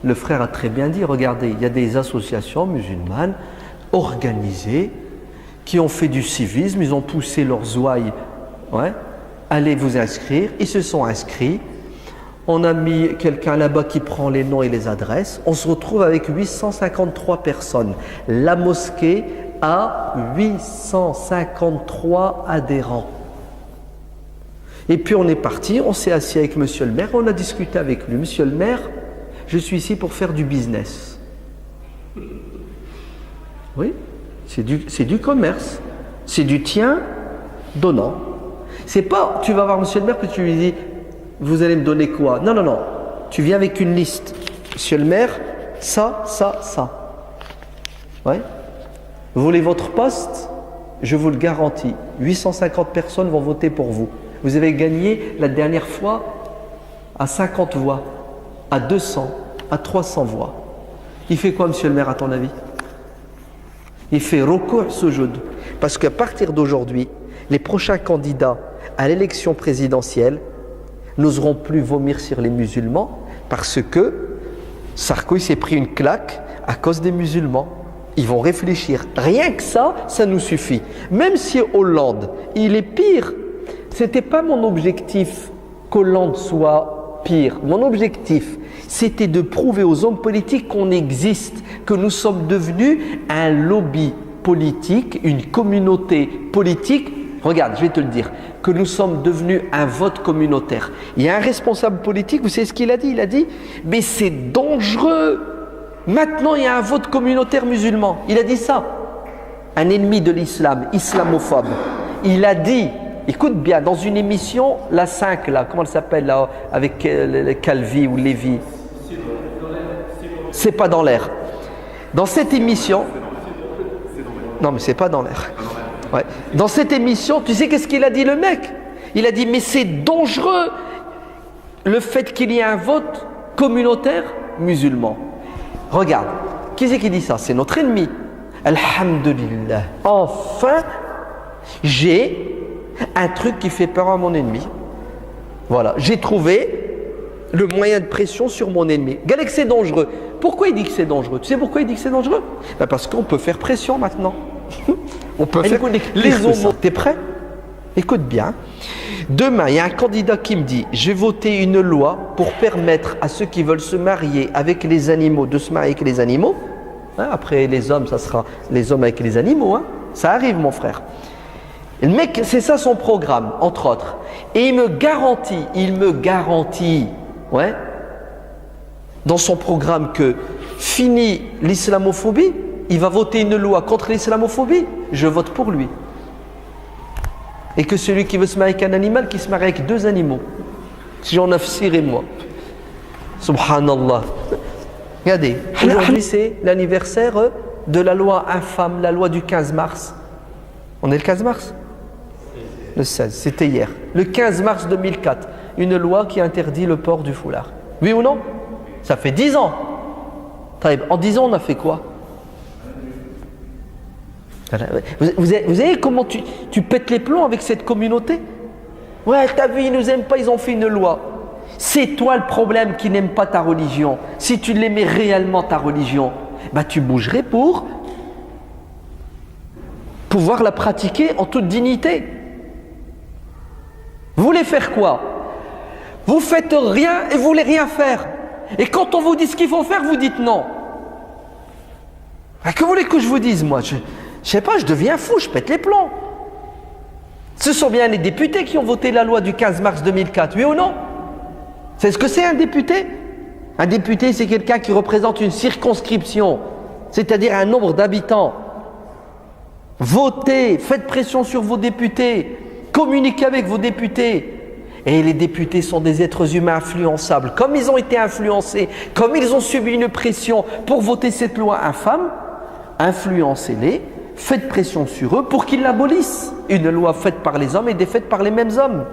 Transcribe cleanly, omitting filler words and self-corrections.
Le frère a très bien dit, regardez, il y a des associations musulmanes organisées qui ont fait du civisme, ils ont poussé leurs ouailles, ouais, allez vous inscrire, ils se sont inscrits. On a mis quelqu'un là-bas qui prend les noms et les adresses. On se retrouve avec 853 personnes. La mosquée a 853 adhérents. Et puis on est parti, on s'est assis avec monsieur le maire, on a discuté avec lui. Monsieur le maire, je suis ici pour faire du business. Oui, c'est du commerce. C'est du tien, donnant. C'est pas, tu vas voir monsieur le maire que tu lui dis, vous allez me donner quoi? Non, non, non. Tu viens avec une liste. Monsieur le maire, ça, ça, ça. Ouais. Vous voulez votre poste? Je vous le garantis. 850 personnes vont voter pour vous. Vous avez gagné la dernière fois à 50 voix, à 200, à 300 voix. Il fait quoi, monsieur le maire, à ton avis? Il fait recours sujoud. Parce qu'à partir d'aujourd'hui, les prochains candidats à l'élection présidentielle n'oseront plus vomir sur les musulmans parce que Sarkozy s'est pris une claque à cause des musulmans. Ils vont réfléchir. Rien que ça, ça nous suffit. Même si Hollande, il est pire, c'était pas mon objectif qu'Hollande soit pire. Mon objectif, c'était de prouver aux hommes politiques qu'on existe, que nous sommes devenus un lobby politique, une communauté politique. Regarde, je vais te le dire, que nous sommes devenus un vote communautaire. Il y a un responsable politique, vous savez ce qu'il a dit? Il a dit, mais c'est dangereux. Maintenant, il y a un vote communautaire musulman. Il a dit ça. Un ennemi de l'islam, islamophobe. Il a dit, écoute bien, dans une émission, la 5, là, comment elle s'appelle, là, avec Calvi ou Lévy? C'est pas dans l'air. Dans cette émission, non, mais c'est pas dans l'air. Ouais. Dans cette émission, tu sais qu'est-ce qu'il a dit le mec? Il a dit, mais c'est dangereux le fait qu'il y ait un vote communautaire musulman. Regarde, qui c'est qui dit ça? C'est notre ennemi. Alhamdulillah. Enfin, j'ai un truc qui fait peur à mon ennemi. Voilà, j'ai trouvé le moyen de pression sur mon ennemi. Regardez que c'est dangereux. Pourquoi il dit que c'est dangereux? Tu sais pourquoi il dit que c'est dangereux? Ben parce qu'on peut faire pression maintenant. On peut faire les homos. T'es prêt? Écoute bien. Demain, il y a un candidat qui me dit, je vais voter une loi pour permettre à ceux qui veulent se marier avec les animaux de se marier avec les animaux. Hein, après les hommes, ça sera les hommes avec les animaux. Hein. Ça arrive, mon frère. Et le mec, c'est ça son programme, entre autres. Et il me garantit, ouais, dans son programme que fini l'islamophobie, il va voter une loi contre l'islamophobie, je vote pour lui. Et que celui qui veut se marier avec un animal, qui se marie avec 2 animaux. Si j'en afsir et moi. Subhanallah. Regardez, aujourd'hui c'est l'anniversaire de la loi infâme, la loi du 15 mars. On est le 15 mars? Le 16, c'était hier. Le 15 mars 2004, une loi qui interdit le port du foulard. Oui ou non? Ça fait 10 ans. En 10 ans, on a fait quoi? Vous savez comment tu pètes les plombs avec cette communauté? Ouais, t'as vu, ils nous aiment pas, ils ont fait une loi. C'est toi le problème qui n'aime pas ta religion. Si tu l'aimais réellement ta religion, bah tu bougerais pour pouvoir la pratiquer en toute dignité. Vous voulez faire quoi? Vous faites rien et vous voulez rien faire. Et quand on vous dit ce qu'il faut faire, vous dites non. Que voulez que je vous dise, moi? Je sais pas, je deviens fou, je pète les plombs. Ce sont bien les députés qui ont voté la loi du 15 mars 2004, oui ou non? C'est ce que c'est un député? Un député, c'est quelqu'un qui représente une circonscription, c'est-à-dire un nombre d'habitants. Votez, faites pression sur vos députés, communiquez avec vos députés. Et les députés sont des êtres humains influençables. Comme ils ont été influencés, comme ils ont subi une pression pour voter cette loi infâme, influencez-les, faites pression sur eux pour qu'ils l'abolissent. Une loi faite par les hommes et défaite par les mêmes hommes.